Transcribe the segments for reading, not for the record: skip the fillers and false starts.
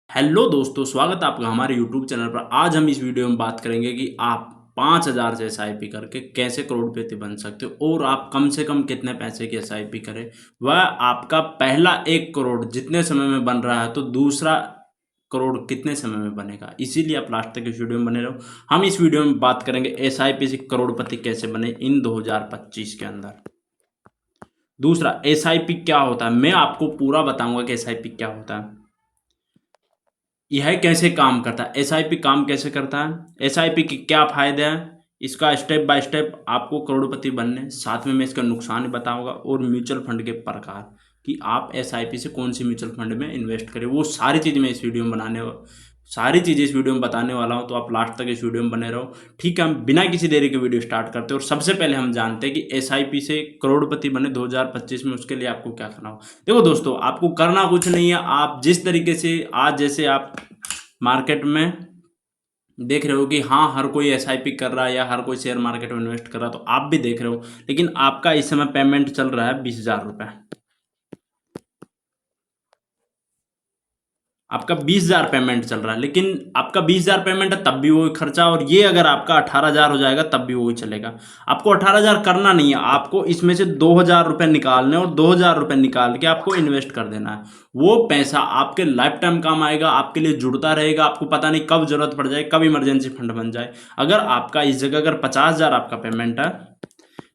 Hello दोस्तों, स्वागत है आपका हमारे यूट्यूब चैनल पर। आज हम इस वीडियो में बात करेंगे कि आप 5,000 से एसआईपी करके कैसे करोड़पति बन सकते हो और आप कम से कम कितने पैसे की एसआईपी करें। वह आपका पहला 1 करोड़ जितने समय में बन रहा है तो दूसरा करोड़ कितने समय में बनेगा। इसीलिए आप लास्ट तक इस वीडियो में बने रहो। हम इस वीडियो में बात करेंगे एसआईपी से करोड़पति कैसे बने इन 2025 के अंदर। दूसरा, एसआईपी क्या होता है, मैं आपको पूरा बताऊंगा कि एसआईपी क्या होता है, यह कैसे काम करता है, एसआईपी काम कैसे करता है, एसआईपी के क्या फायदे हैं, इसका स्टेप बाय स्टेप आपको करोड़पति बनने, साथ में मैं इसका नुकसान भी बताऊंगा और म्यूचुअल फंड के प्रकार कि आप एसआईपी से कौन सी म्यूचुअल फंड में इन्वेस्ट करें। वो सारी चीज़ मैं इस वीडियो में सारी चीज़ें इस वीडियो में बताने वाला हूं, तो आप लास्ट तक इस वीडियो में बने रहो। ठीक है, हम बिना किसी देरी के वीडियो स्टार्ट करते हैं और सबसे पहले हम जानते हैं कि एसआईपी से करोड़पति बने 2025 में, उसके लिए आपको क्या करना हो। देखो दोस्तों, आपको करना कुछ नहीं है। आप जिस तरीके से आज जैसे आप मार्केट में देख रहे हो कि हाँ हर कोई एसआईपी कर रहा है या हर कोई शेयर मार्केट में इन्वेस्ट कर रहा है, तो आप भी देख रहे हो, लेकिन आपका इस समय पेमेंट चल रहा है 20,000 रुपये। आपका 20,000 पेमेंट चल रहा है, लेकिन आपका 20,000 पेमेंट है तब भी वही खर्चा, और ये अगर आपका 18,000 हो जाएगा तब भी वही चलेगा। आपको 18,000 करना नहीं है, आपको इसमें से 2,000 रुपये निकालने और 2,000 रुपये निकाल के आपको इन्वेस्ट कर देना है। वो पैसा आपके लाइफ टाइम काम आएगा, आपके लिए जुड़ता रहेगा। आपको पता नहीं कब जरूरत पड़ जाए, कब इमरजेंसी फंड बन जाए। अगर आपका इस जगह अगर 50,000 आपका पेमेंट है,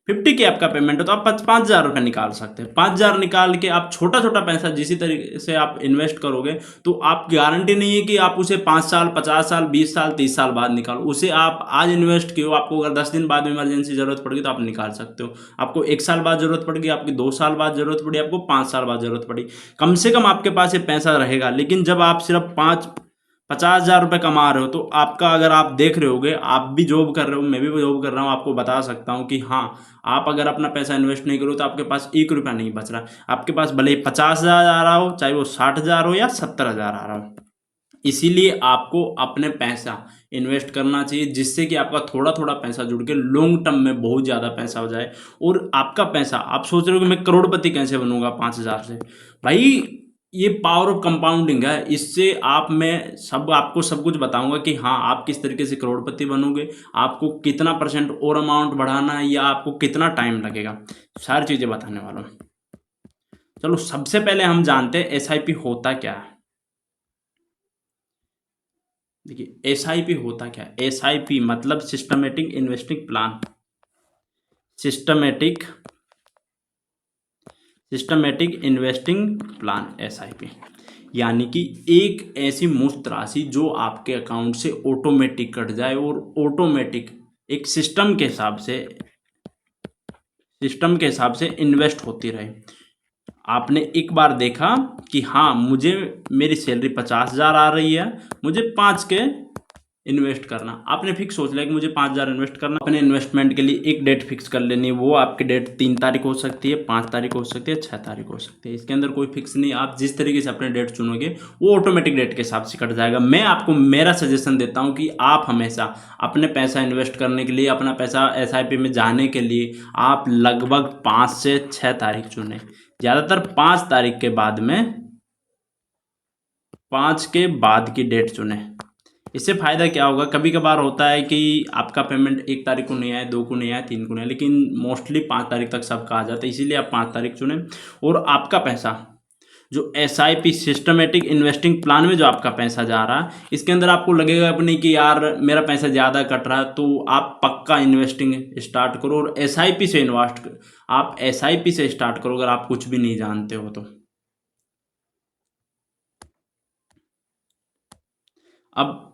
50 की आपका पेमेंट है, तो आप 5,000 रुपये निकाल सकते हैं। 5,000 निकाल के आप छोटा छोटा पैसा जिस तरीके से आप इन्वेस्ट करोगे, तो आप गारंटी नहीं है कि आप उसे 5 साल 50 साल 20 साल 30 साल बाद निकालो। उसे आप आज इन्वेस्ट किए हो, आपको अगर 10 दिन बाद में इमरजेंसी जरूरत पड़ेगी तो आप निकाल सकते हो। आपको 1 साल बाद जरूरत पड़ेगी, आपकी 2 साल बाद जरूरत पड़ी, आपको 5 साल बाद जरूरत पड़ी, कम से कम आपके पास ये पैसा रहेगा। लेकिन जब आप सिर्फ 50,000 रुपये कमा रहे हो, तो आपका अगर आप देख रहे होगे, आप भी जॉब कर रहे हो, मैं भी जॉब कर रहा हूँ, आपको बता सकता हूँ कि हाँ, आप अगर अपना पैसा इन्वेस्ट नहीं करो तो आपके पास 1 रुपया नहीं बच रहा। आपके पास भले ही 50,000 आ रहा हो, चाहे वो 60,000 हो या 70,000 आ रहा हो। इसीलिए आपको अपने पैसा इन्वेस्ट करना चाहिए, जिससे कि आपका थोड़ा थोड़ा पैसा जुड़ के लॉन्ग टर्म में बहुत ज़्यादा पैसा हो जाए। और आपका पैसा, आप सोच रहे हो कि मैं करोड़पति कैसे बनूंगा 5,000 से। भाई, ये पावर ऑफ कंपाउंडिंग है। इससे आप मैं सब आपको सब कुछ बताऊंगा कि हाँ आप किस तरीके से करोड़पति बनोगे, आपको कितना परसेंट और अमाउंट बढ़ाना है या आपको कितना टाइम लगेगा, सारी चीज़ें बताने वाला हूँ। चलो, सबसे पहले हम जानते हैं एसआईपी होता क्या है। देखिए, एसआईपी होता क्या है। एसआईपी मतलब systematic investing plan. Systematic systematic investing plan, SIP यानी कि एक ऐसी मुफ्त राशि जो आपके अकाउंट से ऑटोमेटिक कट जाए और ऑटोमेटिक एक सिस्टम के हिसाब से इन्वेस्ट होती रहे। आपने एक बार देखा कि हाँ मुझे मेरी सैलरी 50,000 आ रही है, मुझे 5 के इन्वेस्ट करना। आपने फिक्स सोच लिया कि मुझे 5,000 इन्वेस्ट करना। अपने इन्वेस्टमेंट के लिए एक डेट फिक्स कर लेनी है। वो आपकी डेट 3 तारीख हो सकती है, 5 तारीख हो सकती है, 6 तारीख हो सकती है। इसके अंदर कोई फिक्स नहीं। आप जिस तरीके से अपने डेट चुनोगे वो ऑटोमेटिक डेट के हिसाब से कट जाएगा। मैं आपको मेरा सजेशन देता हूँ कि आप हमेशा अपने पैसा इन्वेस्ट करने के लिए, अपना पैसा एसआईपी में जाने के लिए आप लगभग 5 से 6 तारीख चुनें। ज़्यादातर 5 तारीख के बाद में 5 के बाद की डेट चुनें। इससे फ़ायदा क्या होगा, कभी कभार होता है कि आपका पेमेंट 1 तारीख को नहीं आया, 2 को नहीं आया, 3 को नहीं आया, लेकिन मोस्टली 5 तारीख तक सबका आ जाता है। इसीलिए आप 5 तारीख चुनें। और आपका पैसा जो एसआईपी सिस्टमेटिक इन्वेस्टिंग प्लान में जो आपका पैसा जा रहा है, इसके अंदर आपको लगेगा अपनी कि यार मेरा पैसा ज़्यादा कट रहा है, तो आप पक्का इन्वेस्टिंग स्टार्ट करो और एसआईपी से आप एसआईपी से स्टार्ट करो अगर आप कुछ भी नहीं जानते हो तो। अब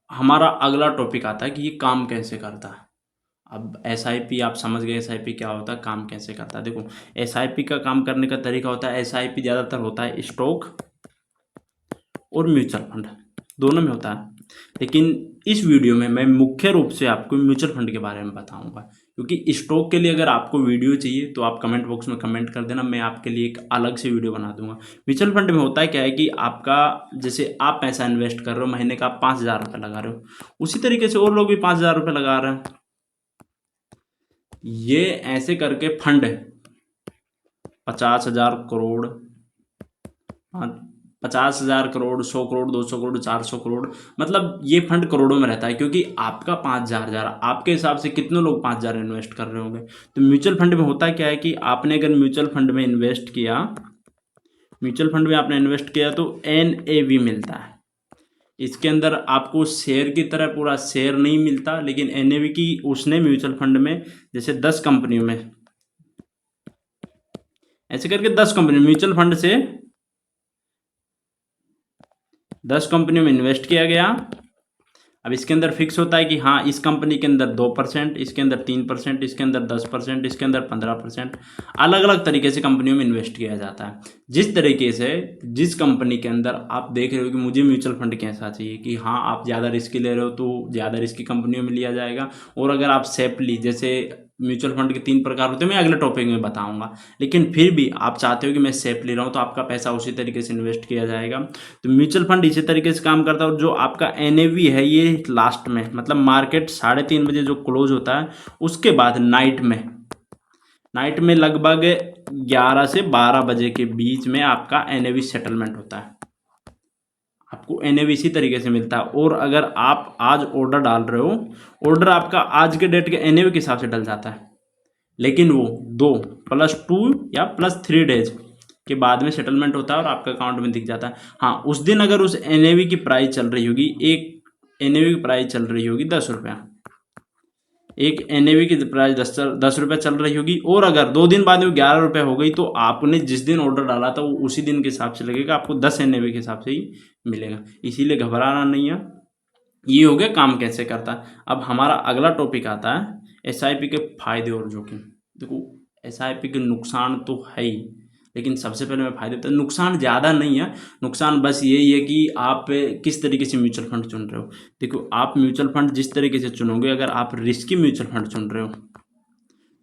हमारा अगला टॉपिक आता है कि ये काम कैसे करता है। अब एसआईपी आप समझ गए, एसआईपी क्या होता है, काम कैसे करता है। देखो, एसआईपी का काम करने का तरीका होता है, एसआईपी ज़्यादातर होता है स्टॉक और म्यूचुअल फंड, दोनों में होता है। लेकिन इस वीडियो में मैं मुख्य रूप से आपको म्यूचुअल फंड के बारे में बताऊंगा, क्योंकि स्टॉक के लिए अगर आपको वीडियो चाहिए तो आप कमेंट बॉक्स में कमेंट कर देना, मैं आपके लिए एक अलग से वीडियो बना दूंगा। म्यूचुअल फंड में होता है क्या है कि आपका, जैसे आप पैसा इन्वेस्ट कर रहे हो, महीने का आप 5,000 रुपये लगा रहे हो, उसी तरीके से और लोग भी 5,000 रुपये लगा रहे हैं। ये ऐसे करके फंड है 50,000 करोड़, हाँ, 50,000 करोड़, 100 करोड़, 200 करोड़, 400 करोड़, मतलब ये फंड करोड़ों में रहता है, क्योंकि आपका 5,000, आपके हिसाब से कितने लोग 5,000 इन्वेस्ट कर रहे होंगे। तो म्यूचुअल फंड में होता क्या है कि आपने अगर म्यूचुअल फंड में इन्वेस्ट किया, म्यूचुअल फंड में आपने इन्वेस्ट किया तो NAV मिलता है। इसके अंदर आपको शेयर की तरह पूरा शेयर नहीं मिलता, लेकिन NAV की उसने म्यूचुअल फंड में जैसे 10 कंपनियों में ऐसे करके 10 कंपनी म्यूचुअल फंड से 10 कंपनियों में इन्वेस्ट किया गया। अब इसके अंदर फिक्स होता है कि हाँ इस कंपनी के अंदर 2%, इसके अंदर 3%, इसके अंदर 10%, इसके अंदर 15%, अलग अलग तरीके से कंपनियों में इन्वेस्ट किया जाता है। जिस तरीके से जिस कंपनी के अंदर आप देख रहे हो कि मुझे म्यूचुअल फंड कैसा चाहिए, कि हाँ आप ज़्यादा रिस्क ले रहे हो तो ज़्यादा रिस्क कंपनियों में लिया जाएगा, और अगर आप सेफली, जैसे म्यूचुअल फंड के 3 प्रकार होते हैं, मैं अगले टॉपिक में बताऊंगा, लेकिन फिर भी आप चाहते हो कि मैं सेफ ले रहा हूँ तो आपका पैसा उसी तरीके से इन्वेस्ट किया जाएगा। तो म्यूचुअल फंड इसी तरीके से काम करता है। और जो आपका NAV है ये लास्ट में, मतलब मार्केट 3:30 बजे जो क्लोज होता है उसके बाद नाइट में लगभग 11 से 12 बजे के बीच में आपका NAV सेटलमेंट होता है। आपको NAV इसी तरीके से मिलता है। और अगर आप आज ऑर्डर डाल रहे हो, ऑर्डर आपका आज के डेट के NAV के हिसाब से डल जाता है, लेकिन वो 2+2 या +3 डेज के बाद में सेटलमेंट होता है और आपके अकाउंट में दिख जाता है। हाँ, उस दिन अगर उस NAV की प्राइस चल रही होगी, एक NAV की प्राइस चल रही होगी 10 रुपया, एक NAV की प्राइस 10 रुपये चल रही होगी, और अगर 2 दिन बाद में 11 रुपये हो गई, तो आपने जिस दिन ऑर्डर डाला था वो उसी दिन के हिसाब से लगेगा, आपको 10 NAV के हिसाब से ही मिलेगा। इसीलिए घबराना नहीं है। ये हो गया काम कैसे करता है। अब हमारा अगला टॉपिक आता है SIP के फायदे और जोखिम। देखो SIP के नुकसान तो है ही, लेकिन सबसे पहले मैं फायदे, तो नुकसान ज़्यादा नहीं है। नुकसान बस यही है कि आप किस तरीके से म्यूचुअल फंड चुन रहे हो। देखो आप म्यूचुअल फंड जिस तरीके से चुनोगे, अगर आप रिस्की म्यूचुअल फंड चुन रहे हो,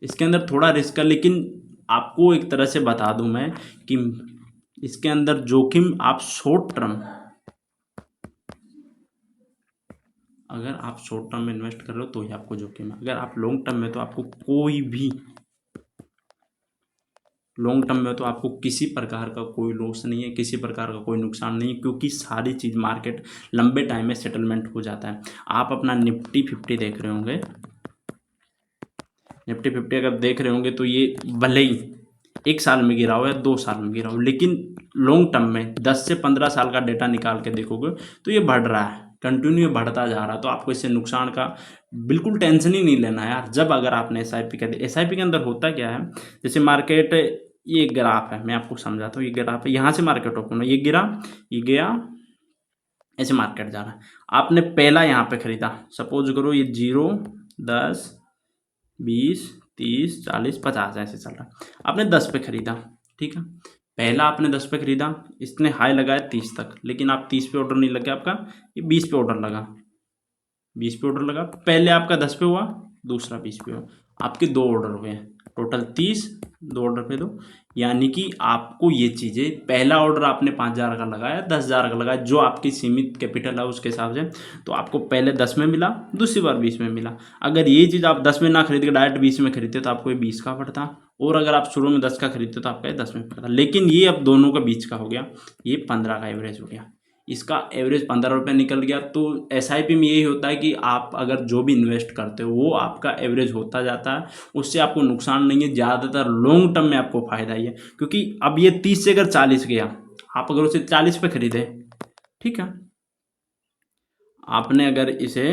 इसके अंदर थोड़ा रिस्क है, लेकिन आपको एक तरह से बता दूं मैं कि इसके अंदर जोखिम, आप शॉर्ट टर्म, अगर आप शॉर्ट टर्म में इन्वेस्ट कर रहे हो तो ही आपको जोखिम है। अगर आप लॉन्ग टर्म में, तो आपको कोई भी, लॉन्ग टर्म में तो आपको किसी प्रकार का कोई लॉस नहीं है, किसी प्रकार का कोई नुकसान नहीं है, क्योंकि सारी चीज़ मार्केट लंबे टाइम में सेटलमेंट हो जाता है। आप अपना निफ्टी 50 देख रहे होंगे, निफ्टी 50 अगर देख रहे होंगे तो ये भले ही 1 साल में गिरा हो या 2 साल में गिरा हो, लेकिन लॉन्ग टर्म में 10 से 15 साल का डेटा निकाल के देखोगे तो ये बढ़ रहा है, कंटिन्यू बढ़ता जा रहा है। तो आपको इससे नुकसान का बिल्कुल टेंशन ही नहीं लेना है यार। जब अगर आपने SIP कर दिया, SIP के अंदर होता क्या है, जैसे मार्केट, ये ग्राफ है, मैं आपको समझाता हूँ। ये ग्राफ है, यहाँ से मार्केट ओपन है, ये गिरा, ये गया, ऐसे मार्केट जा रहा है। आपने पहला यहाँ पे खरीदा, सपोज करो ये 0, 10, 20, 30, 40, 50 ऐसे चल रहा है। आपने 10 पे खरीदा, ठीक है, पहला आपने 10 पे खरीदा, इसने हाई लगाया 30 तक, लेकिन आप 30 पे ऑर्डर नहीं लग गया आपका, ये 20 पे ऑर्डर लगा, 20 पे ऑर्डर लगा। पहले आपका 10 पे हुआ, दूसरा 20 पे हुआ, आपके 2 ऑर्डर हुए हैं, टोटल 30, 2 ऑर्डर पे 2, यानी कि आपको ये चीज़ें, पहला ऑर्डर आपने 5,000 का लगाया, 10,000 का लगाया, जो आपकी सीमित कैपिटल है उसके हिसाब से, तो आपको पहले 10 में मिला, दूसरी बार 20 में मिला। अगर ये चीज़ आप 10 में ना खरीद के डायरेक्ट 20 में खरीदते तो आपको ये 20 का पड़ता, और अगर आप शुरू में 10 का खरीदते तो आपका ये 10 में पड़ता। लेकिन ये अब दोनों का बीच का हो गया, ये 15 का एवरेज हो गया, इसका एवरेज 15 रुपये निकल गया। तो SIP में यही होता है कि आप अगर जो भी इन्वेस्ट करते हो वो आपका एवरेज होता जाता है, उससे आपको नुकसान नहीं है। ज़्यादातर लॉन्ग टर्म में आपको फायदा ही है, क्योंकि अब ये 30 से अगर 40 गया, आप अगर उसे 40 पे खरीदे, ठीक है, आपने अगर इसे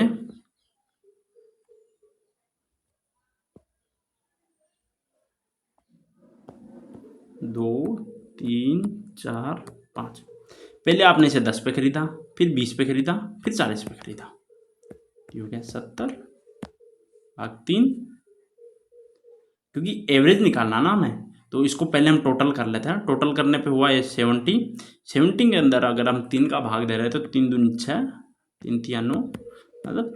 2, 3, 4, 5, पहले आपने इसे 10 पे खरीदा, फिर 20 पे खरीदा, फिर 40 पे खरीदा, ये हो गया 70/3, क्योंकि एवरेज निकालना ना हमें, तो इसको पहले हम टोटल कर लेते हैं। टोटल करने पे हुआ ये 70 के अंदर अगर हम 3 का भाग दे रहे हैं तो 3 दूनी 6, 3 तिया 9, मतलब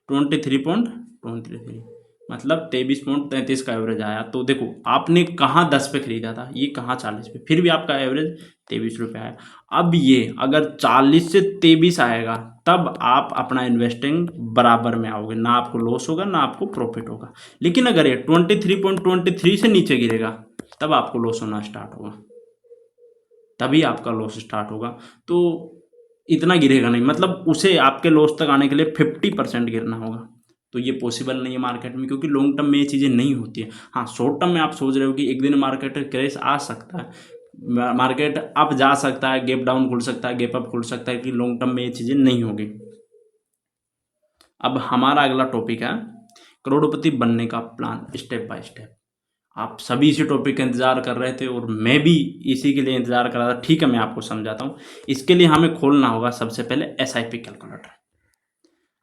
23.23, मतलब 23.33 का एवरेज आया। तो देखो आपने कहाँ 10 पे खरीदा था, ये कहाँ 40 पे, फिर भी आपका एवरेज 23 रुपये आया। अब ये अगर 40 से 23 आएगा तब आप अपना इन्वेस्टिंग बराबर में आओगे, ना आपको लॉस होगा ना आपको प्रॉफिट होगा। लेकिन अगर ये 23.23 से नीचे गिरेगा तब आपको लॉस होना स्टार्ट होगा, तभी आपका लॉस स्टार्ट होगा। तो इतना गिरेगा नहीं, मतलब उसे आपके लॉस तक आने के लिए 50% गिरना होगा। तो ये पॉसिबल नहीं है मार्केट में, क्योंकि लॉन्ग टर्म में ये चीज़ें नहीं होती है। हाँ, शॉर्ट टर्म में आप सोच रहे हो कि एक दिन मार्केट क्रैश आ सकता है, मार्केट अप जा सकता है, गैप डाउन खुल सकता है, गैप अप खुल सकता है, कि लॉन्ग टर्म में ये चीज़ें नहीं होगी। अब हमारा अगला टॉपिक है करोड़पति बनने का प्लान स्टेप बाय स्टेप। आप सभी इसी टॉपिक का इंतजार कर रहे थे और मैं भी इसी के लिए इंतजार कर रहा था। ठीक है, मैं आपको समझाता हूँ। इसके लिए हमें खोलना होगा सबसे पहले SIP कैलकुलेटर।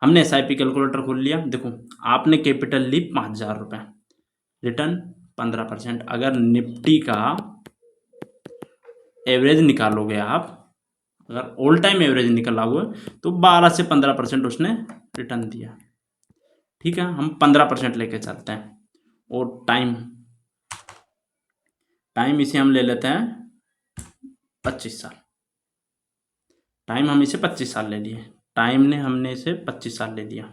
हमने SIP कैलकुलेटर खोल लिया। देखो, आपने कैपिटल ली 5,000 रुपये, रिटर्न 15%। अगर निफ्टी का एवरेज निकालोगे आप, अगर ऑल टाइम एवरेज निकालोगे तो 12 से 15% उसने रिटर्न दिया। ठीक है, हम 15% लेके चलते हैं। और टाइम इसे हम ले लेते हैं 25 साल। टाइम हम इसे 25 साल ले लिए, टाइम ने हमने इसे 25 साल ले लिया।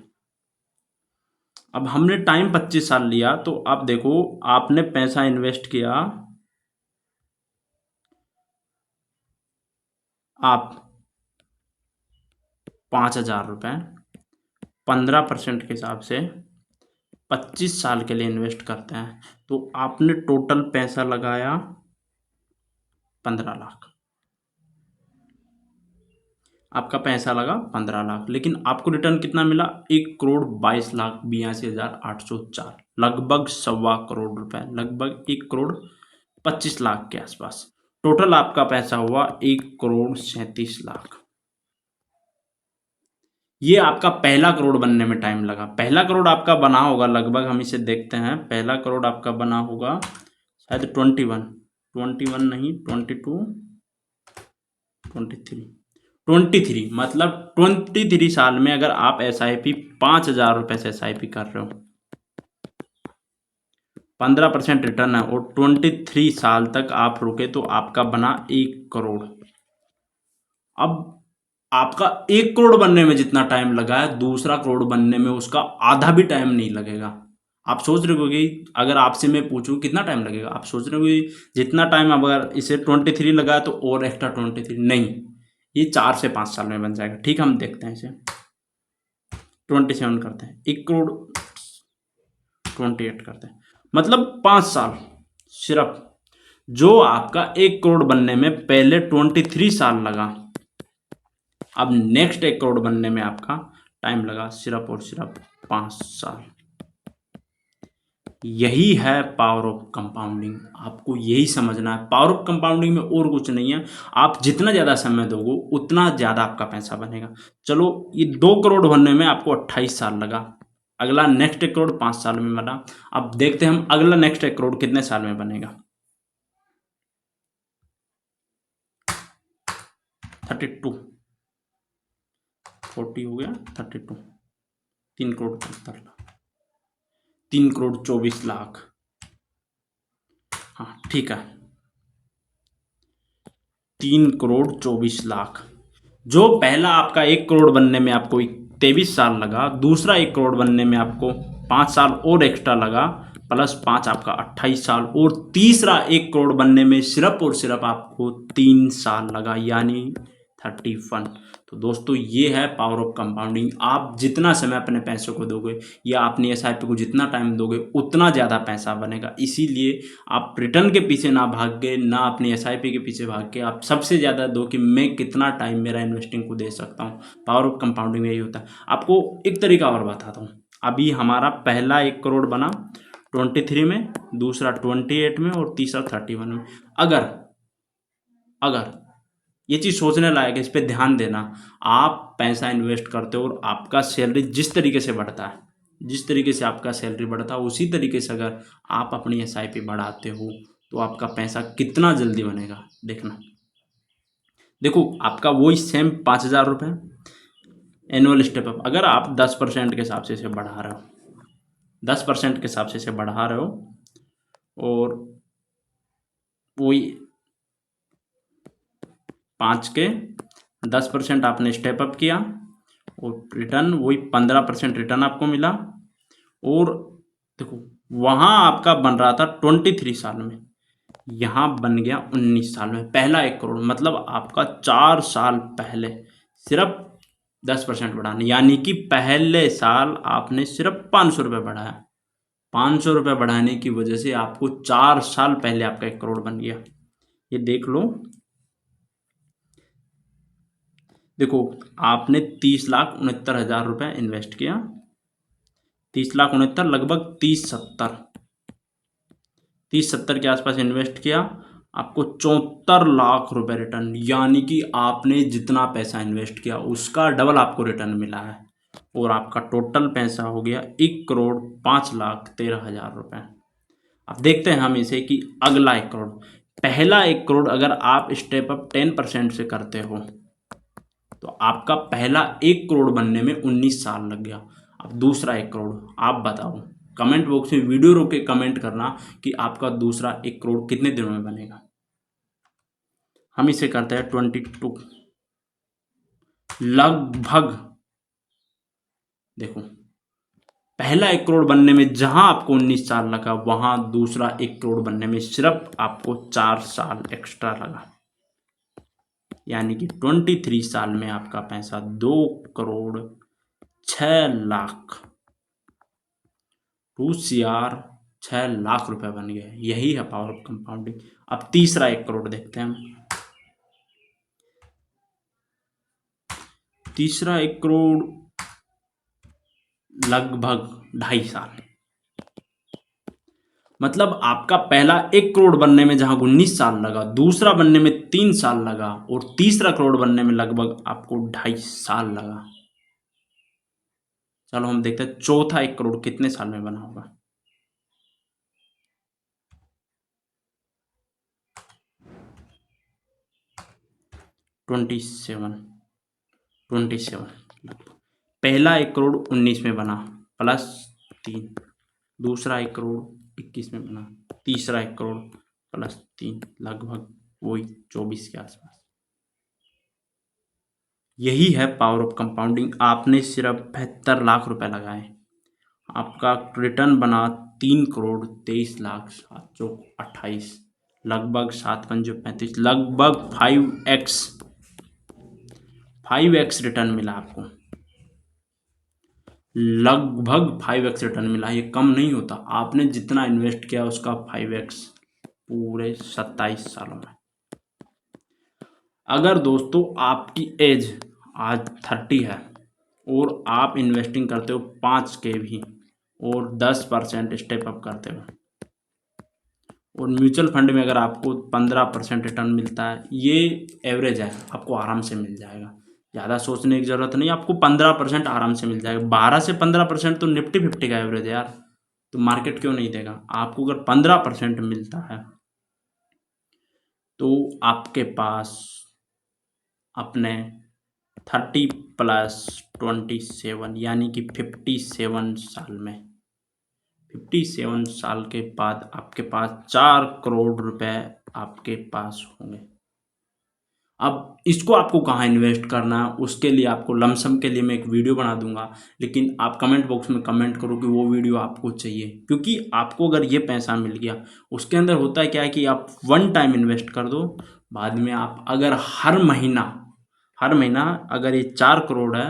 अब हमने टाइम 25 साल लिया, तो आप देखो, आपने पैसा इन्वेस्ट किया, आप 5,000 रुपये 15% के हिसाब से 25 साल के लिए इन्वेस्ट करते हैं, तो आपने टोटल पैसा लगाया 15 लाख। आपका पैसा लगा 15 लाख, लेकिन आपको रिटर्न कितना मिला? 1,22,82,804, लगभग 1.25 करोड़ रुपए, लगभग 1,25,00,000 के आसपास। टोटल आपका पैसा हुआ 1,37,00,000। ये आपका पहला करोड़ बनने में टाइम लगा। पहला करोड़ आपका बना होगा लगभग, हम इसे देखते हैं। पहला करोड़ आपका बना होगा शायद 21 नहीं, 22, 23, मतलब 23 साल में अगर आप SIP 5,000 रुपये से SIP कर रहे हो, 15% रिटर्न है, और 23 साल तक आप रुके, तो आपका बना 1 करोड़। अब आपका 1 करोड़ बनने में जितना टाइम लगा है, दूसरा करोड़ बनने में उसका आधा भी टाइम नहीं लगेगा। आप सोच रहे हो कि अगर आपसे मैं पूछूं कितना टाइम लगेगा, आप सोच रहे हो कि जितना टाइम, अब अगर इसे 23 लगाया तो और एक्स्ट्रा 23, नहीं, ये 4 से 5 साल में बन जाएगा। ठीक, हम देखते हैं, इसे 27 करते हैं, 1 करोड़ 28 करते हैं, मतलब 5 साल। सिर्फ जो आपका 1 करोड़ बनने में पहले 23 साल लगा, अब नेक्स्ट 1 करोड़ बनने में आपका टाइम लगा सिर्फ और सिर्फ 5 साल। यही है पावर ऑफ कंपाउंडिंग। आपको यही समझना है, पावर ऑफ कंपाउंडिंग में और कुछ नहीं है। आप जितना ज़्यादा समय दोगे उतना ज़्यादा आपका पैसा बनेगा। चलो, ये 2 करोड़ बनने में आपको 28 साल लगा, अगला नेक्स्ट 1 करोड़ 5 साल में बना। अब देखते हैं हम अगला नेक्स्ट 1 करोड़ कितने साल में बनेगा। 32, 40 हो गया, 32, 3 करोड़ 75 लाख, 3 करोड़ 24 लाख। हाँ, ठीक है, 3 करोड़ 24 लाख। जो पहला आपका 1 करोड़ बनने में आपको 23 साल लगा, दूसरा 1 करोड़ बनने में आपको 5 साल और एक्स्ट्रा लगा, प्लस 5 आपका 28 साल, और तीसरा 1 करोड़ बनने में सिर्फ और सिर्फ आपको 3 साल लगा, यानी 31। तो दोस्तों, ये है पावर ऑफ कंपाउंडिंग। आप जितना समय अपने पैसे को दोगे या अपनी SIP को जितना टाइम दोगे उतना ज़्यादा पैसा बनेगा। इसीलिए आप रिटर्न के पीछे ना भाग के, ना अपनी SIP के पीछे भाग के, आप सबसे ज़्यादा दो कि मैं कितना टाइम मेरा इन्वेस्टिंग को दे सकता हूँ। पावर ऑफ कंपाउंडिंग में यही होता है। आपको एक तरीका और बताता हूँ। अभी हमारा पहला 1 करोड़ बना 23 में, दूसरा 28 में, और तीसरा 31 में। अगर ये चीज़ सोचने लायक है, इस पर ध्यान देना। आप पैसा इन्वेस्ट करते हो और आपका सैलरी जिस तरीके से बढ़ता है, जिस तरीके से आपका सैलरी बढ़ता है, उसी तरीके से अगर आप अपनी SIP बढ़ाते हो तो आपका पैसा कितना जल्दी बनेगा, देखना। देखो, आपका वही सेम 5,000 रुपये एनुअल स्टेप अप, अगर आप 10% के हिसाब से इसे बढ़ा रहे हो, 10% के हिसाब से इसे बढ़ा रहे हो, और वही 5 के 10% आपने स्टेप अप किया, और रिटर्न वही 15% रिटर्न आपको मिला। और देखो, वहाँ आपका बन रहा था 23 साल में, यहाँ बन गया 19 साल में पहला 1 करोड़, मतलब आपका 4 साल पहले सिर्फ 10% बढ़ाने, यानी कि पहले साल आपने सिर्फ 500 रुपये बढ़ाया। 500 रुपये बढ़ाने की वजह से आपको 4 साल पहले आपका 1 करोड़ बन गया। ये देख लो, देखो आपने 30,69,000 रुपये इन्वेस्ट किया, 30,69,000 लगभग 30,70 के आसपास इन्वेस्ट किया, आपको 74 लाख रुपए रिटर्न, यानी कि आपने जितना पैसा इन्वेस्ट किया उसका डबल आपको रिटर्न मिला है। और आपका टोटल पैसा हो गया 1,05,13,000 रुपये। अब देखते हैं हम इसे कि अगला 1 करोड़, पहला 1 करोड़ अगर आप स्टेप अप 10% से करते हो तो आपका पहला 1 करोड़ बनने में 19 साल लग गया। अब दूसरा 1 करोड़ आप बताओ, कमेंट बॉक्स में वीडियो रोक के कमेंट करना कि आपका दूसरा 1 करोड़ कितने दिनों में बनेगा। हम इसे करते हैं 22, लगभग देखो पहला 1 करोड़ बनने में जहां आपको 19 साल लगा, वहां दूसरा 1 करोड़ बनने में सिर्फ आपको 4 साल एक्स्ट्रा लगा, यानी कि 23 साल में आपका पैसा 2,06,00,000 2,06,00,000 रुपए बन गए। यही है पावर ऑफ कंपाउंडिंग। अब तीसरा 1 करोड़ देखते हैं हम। तीसरा 1 करोड़ लगभग 2.5 साल, मतलब आपका पहला 1 करोड़ बनने में जहां 19 साल लगा, दूसरा बनने में 3 साल लगा, और तीसरा करोड़ बनने में लगभग आपको 2.5 साल लगा। चलो हम देखते हैं चौथा 1 करोड़ कितने साल में बना होगा। ट्वेंटी सेवन पहला 1 करोड़ 19 में बना प्लस 3, दूसरा 1 करोड़ 21 में बना, तीसरा 1 करोड़ प्लस 3 लगभग वही 24 के आसपास। यही है पावर ऑफ कंपाउंडिंग। आपने सिर्फ 72 लाख रुपए लगाए, आपका रिटर्न बना 3,23,07,28, लगभग 7,5,35, लगभग 5x रिटर्न मिला आपको, लगभग 5x रिटर्न मिला। ये कम नहीं होता, आपने जितना इन्वेस्ट किया उसका 5x पूरे 27 सालों में। अगर दोस्तों आपकी एज आज 30 है और आप इन्वेस्टिंग करते हो 5K भी और 10% स्टेप अप करते हो, और म्यूचुअल फंड में अगर आपको 15% रिटर्न मिलता है, ये एवरेज है, आपको आराम से मिल जाएगा, ज़्यादा सोचने की ज़रूरत नहीं, आपको 15% आराम से मिल जाएगा। 12 से 15% तो निफ्टी 50 का एवरेज है यार, तो मार्केट क्यों नहीं देगा आपको। अगर 15% मिलता है तो आपके पास अपने 30 प्लस 27 यानी कि 57 साल में, 57 साल के बाद आपके पास 4 करोड़ रुपए आपके पास होंगे। अब इसको आपको कहाँ इन्वेस्ट करना है, उसके लिए आपको लमसम के लिए मैं एक वीडियो बना दूंगा, लेकिन आप कमेंट बॉक्स में कमेंट करो कि वो वीडियो आपको चाहिए, क्योंकि आपको अगर ये पैसा मिल गया, उसके अंदर होता है क्या है कि आप वन टाइम इन्वेस्ट कर दो, बाद में आप अगर हर महीना अगर ये 4 करोड़ है,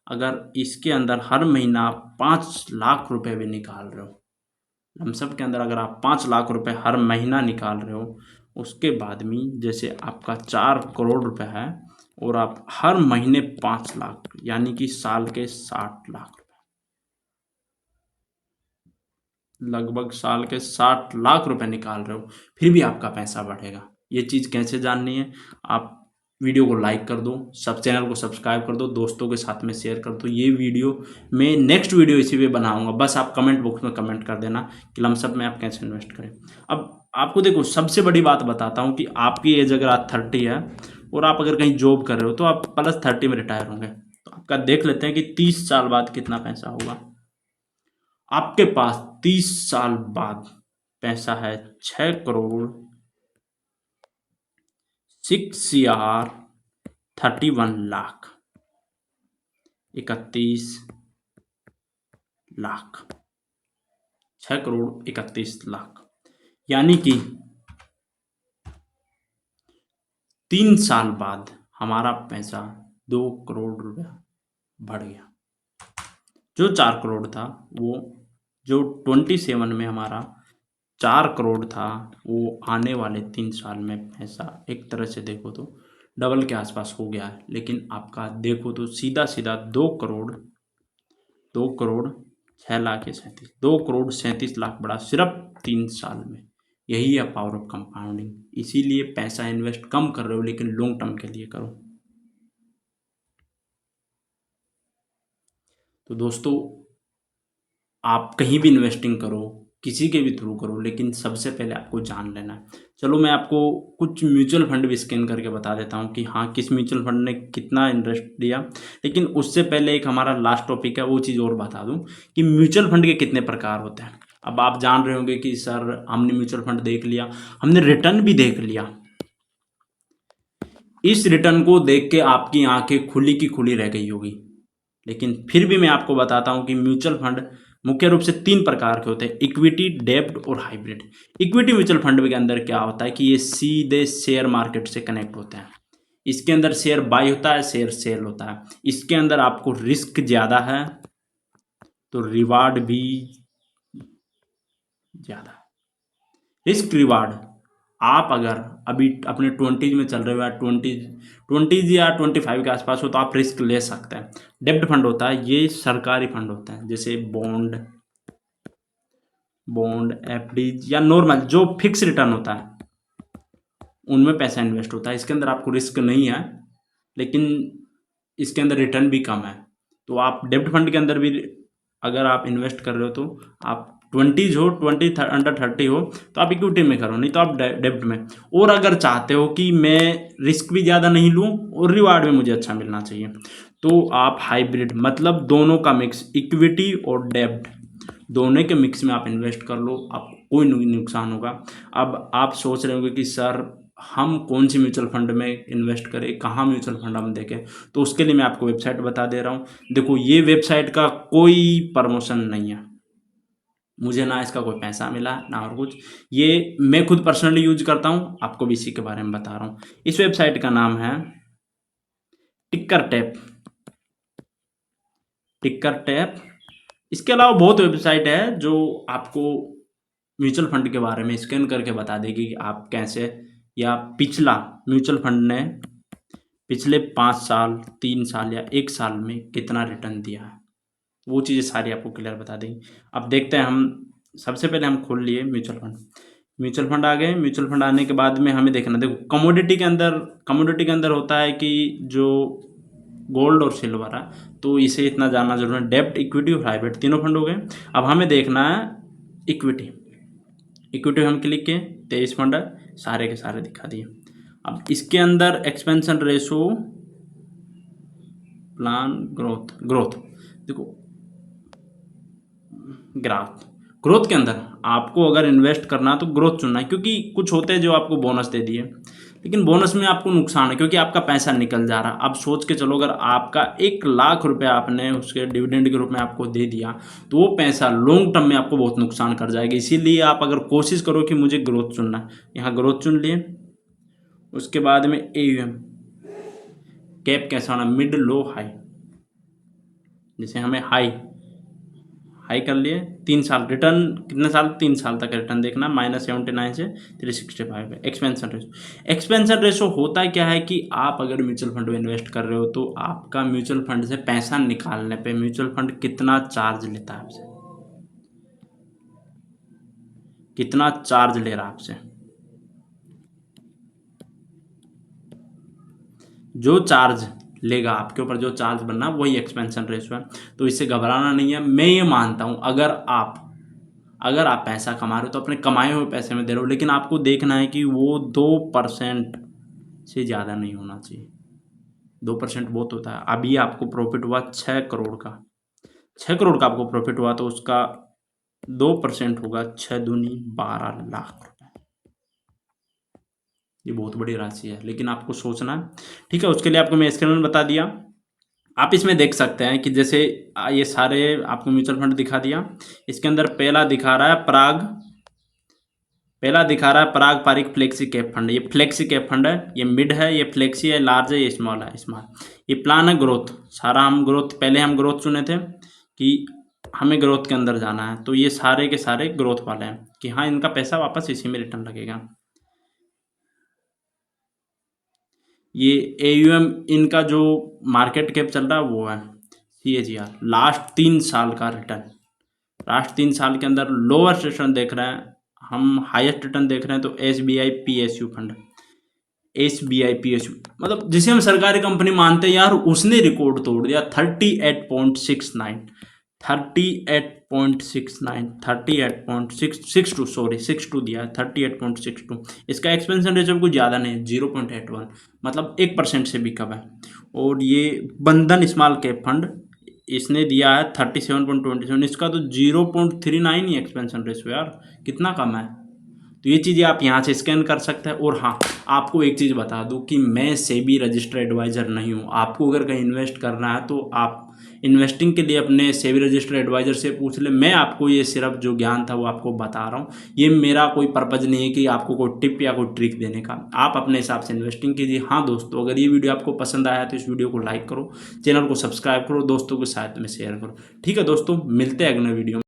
अगर इसके अंदर हर महीना आप 5 लाख रुपए भी निकाल रहे हो, लमसम के अंदर अगर आप 5 लाख रुपए हर महीना निकाल रहे हो, उसके बाद में जैसे आपका 4 करोड़ रुपए है और आप हर महीने 5 लाख यानी कि साल के 60 लाख रुपए, लगभग साल के 60 लाख रुपए निकाल रहे हो, फिर भी आपका पैसा बढ़ेगा। ये चीज़ कैसे जाननी है, आप वीडियो को लाइक कर दो, सब चैनल को सब्सक्राइब कर दो, दोस्तों के साथ में शेयर कर दो। ये वीडियो मैं नेक्स्ट वीडियो इसी पे बनाऊंगा, बस आप कमेंट बॉक्स में कमेंट कर देना कि लमसम में आप कैसे इन्वेस्ट करें। अब आपको देखो सबसे बड़ी बात बताता हूँ कि आपकी एज अगर आज 30 है और आप अगर कहीं जॉब कर रहे हो तो आप +30 में रिटायर होंगे, तो आपका देख लेते हैं कि 30 साल बाद कितना पैसा होगा। आपके पास 30 साल बाद पैसा है 6 करोड़ 6,31 लाख 31 लाख 6 करोड़ 31 लाख, यानी कि 3 साल बाद हमारा पैसा 2 करोड़ रुपया बढ़ गया। जो 4 करोड़ था वो जो 27 में हमारा 4 करोड़ था, वो आने वाले 3 साल में पैसा एक तरह से देखो तो डबल के आसपास हो गया है। लेकिन आपका देखो तो सीधा सीधा 2 करोड़ 6 लाख 37 बढ़ा सिर्फ 3 साल में। यही है पावर ऑफ कंपाउंडिंग। इसीलिए पैसा इन्वेस्ट कम कर रहे हो लेकिन लॉन्ग टर्म के लिए करो। तो दोस्तों, आप कहीं भी इन्वेस्टिंग करो, किसी के भी थ्रू करो, लेकिन सबसे पहले आपको जान लेना है। चलो मैं आपको कुछ म्यूचुअल फंड भी स्कैन करके बता देता हूँ कि हाँ किस म्यूचुअल फंड ने कितना इन्वेस्ट दिया। लेकिन उससे पहले एक हमारा लास्ट टॉपिक है, वो चीज़ और बता दूँ कि म्यूचुअल फंड के कितने प्रकार होते हैं। अब आप जान रहे होंगे कि सर हमने म्यूचुअल फंड देख लिया, हमने रिटर्न भी देख लिया। इस रिटर्न को देख के आपकी आंखें खुली की खुली रह गई होगी, लेकिन फिर भी मैं आपको बताता हूं कि म्यूचुअल फंड मुख्य रूप से 3 प्रकार के होते हैं, इक्विटी, डेब्ट और हाइब्रिड। इक्विटी म्यूचुअल फंड के अंदर क्या होता है कि ये सीधे शेयर मार्केट से कनेक्ट होते हैं। इसके अंदर शेयर बाय होता है, शेयर सेल होता है। इसके अंदर आपको रिस्क ज़्यादा है तो रिवार्ड भी ज़्यादा है। रिस्क रिवार्ड, आप अगर अभी अपने 20s में चल रहे हो या 20s या 25 के आसपास हो तो आप रिस्क ले सकते हैं। डेब्ट फंड होता है, ये सरकारी फंड होता है, जैसे बॉन्ड एफडी या नॉर्मल जो फिक्स रिटर्न होता है उनमें पैसा इन्वेस्ट होता है। इसके अंदर आपको रिस्क नहीं है लेकिन इसके अंदर रिटर्न भी कम है। तो आप डेब्ट फंड के अंदर भी अगर आप इन्वेस्ट कर रहे हो तो आप 20s हो, अंडर 30 हो तो आप इक्विटी में करो, नहीं तो आप डेब्ट में। और अगर चाहते हो कि मैं रिस्क भी ज़्यादा नहीं लूँ और रिवार्ड भी मुझे अच्छा मिलना चाहिए तो आप हाइब्रिड, मतलब दोनों का मिक्स, इक्विटी और डेब्ट दोनों के मिक्स में आप इन्वेस्ट कर लो, आपको कोई नुकसान होगा। अब आप सोच रहे होंगे कि सर हम कौन सी म्यूचुअल फंड में इन्वेस्ट करें, कहाँ म्यूचुअल फंड हम देखें, तो उसके लिए मैं आपको वेबसाइट बता दे रहा हूँ। देखो, ये वेबसाइट का कोई प्रमोशन नहीं है, मुझे ना इसका कोई पैसा मिला ना और कुछ, ये मैं खुद पर्सनली यूज करता हूँ, आपको भी इसी के बारे में बता रहा हूँ। इस वेबसाइट का नाम है टिकर टैप। इसके अलावा बहुत वेबसाइट है जो आपको म्यूचुअल फंड के बारे में स्कैन करके बता देगी कि आप कैसे, या पिछला म्यूचुअल फंड ने पिछले 5 साल, 3 साल या 1 साल में कितना रिटर्न दिया है, वो चीज़ें सारी आपको क्लियर बता देंगी। अब देखते हैं, हम सबसे पहले हम खोल लिए म्यूचुअल फंड आ गए। म्यूचुअल फंड आने के बाद में हमें देखना, देखो कमोडिटी के अंदर होता है कि जो गोल्ड और सिल्वर है, तो इसे इतना जानना जरूरी है। डेब्ट, इक्विटी और हाइब्रिड तीनों फंड हो गए। अब हमें देखना है इक्विटी हम क्लिक किए, 23 फंड है, सारे के सारे दिखा दिए। अब इसके अंदर एक्सपेंशन रेशो, प्लान, ग्रोथ देखो, ग्रोथ के अंदर आपको अगर इन्वेस्ट करना है तो ग्रोथ चुनना है, क्योंकि कुछ होते हैं जो आपको बोनस दे दिए, लेकिन बोनस में आपको नुकसान है क्योंकि आपका पैसा निकल जा रहा है। अब सोच के चलो, अगर आपका 1 लाख रुपया आपने उसके डिविडेंड के रूप में आपको दे दिया तो वो पैसा लॉन्ग टर्म में आपको बहुत नुकसान कर जाएगा। इसीलिए आप अगर कोशिश करो कि मुझे ग्रोथ चुनना है, यहाँ ग्रोथ चुन लिए। उसके बाद में AUM, कैप कैसा होना, मिड लो हाई, जैसे हमें हाई कर लिए। 3 साल रिटर्न, कितने साल, 3 साल तक रिटर्न देखना, -79 से 365 है। एक्सपेंशन रेशो होता क्या है कि आप अगर म्यूचुअल फंड में इन्वेस्ट कर रहे हो तो आपका म्यूचुअल फंड से पैसा निकालने पे म्यूचुअल फंड कितना चार्ज लेता है आपसे, कितना चार्ज ले रहा है आपसे। जो चार्ज लेगा आपके ऊपर, जो चार्ज बनना, वही एक्सपेंशन रेशो है। तो इससे घबराना नहीं है। मैं ये मानता हूँ अगर आप पैसा कमा रहे हो तो अपने कमाए हुए पैसे में दे रहे हो, लेकिन आपको देखना है कि वो 2% से ज़्यादा नहीं होना चाहिए। 2% बहुत होता है। अभी आपको प्रॉफिट हुआ 6 करोड़ का, 6 करोड़ का आपको प्रॉफिट हुआ तो उसका 2% होगा 6 दूनी 12 लाख रुपए। ये बहुत बड़ी राशि है, लेकिन आपको सोचना है, ठीक है। उसके लिए आपको मैं स्क्रीन में बता दिया। आप इसमें देख सकते हैं कि जैसे ये सारे आपको म्यूचुअल फंड दिखा दिया। इसके अंदर पहला दिखा रहा है पहला दिखा रहा है पराग पारिक फ्लेक्सी कैप फंड, ये फ्लेक्सी कैप फंड है, ये मिड है, ये फ्लेक्सी है, लार्ज है, ये स्मॉल है। स्मॉल ये प्लान है ग्रोथ, सारा हम ग्रोथ, पहले हम ग्रोथ चुने थे कि हमें ग्रोथ के अंदर जाना है, तो ये सारे के सारे ग्रोथ वाले हैं कि हाँ इनका पैसा वापस इसी में रिटर्न लगेगा। ये AUM इनका जो मार्केट कैप चल रहा है वो है CAGR लास्ट 3 साल का रिटर्न, लास्ट 3 साल के अंदर लोअर रिटर्न देख रहे हैं हम, हाईएस्ट रिटर्न देख रहे हैं तो SBI PSU fund, SBI PSU मतलब जिसे हम सरकारी कंपनी मानते हैं यार, उसने रिकॉर्ड तोड़ दिया 38.69, 38.62 सॉरी 62 दिया है, 38.62। इसका एक्सपेंशन रेशियो कुछ ज़्यादा नहीं है, 0.81 मतलब 1% से भी कम है। और ये बंधन स्मॉल कैप फंड इसने दिया है 37.27, इसका तो 0.39 ही एक्सपेंशन रेशियो यार, कितना कम है। तो ये चीज़ें आप यहाँ से स्कैन कर सकते हैं। और हाँ, आपको एक चीज़ बता दूँ कि मैं सेबी रजिस्टर्ड एडवाइज़र नहीं हूँ। आपको अगर कहीं इन्वेस्ट करना है तो आप इन्वेस्टिंग के लिए अपने सेबी रजिस्टर्ड एडवाइज़र से पूछ ले। मैं आपको ये सिर्फ जो ज्ञान था वो आपको बता रहा हूँ, ये मेरा कोई पर्पज़ नहीं है कि आपको कोई टिप या कोई ट्रिक देने का। आप अपने हिसाब से इन्वेस्टिंग कीजिए। हाँ दोस्तों, अगर ये वीडियो आपको पसंद आया तो इस वीडियो को लाइक करो, चैनल को सब्सक्राइब करो, दोस्तों के साथ में शेयर करो। ठीक है दोस्तों, मिलते हैं अगले वीडियो में।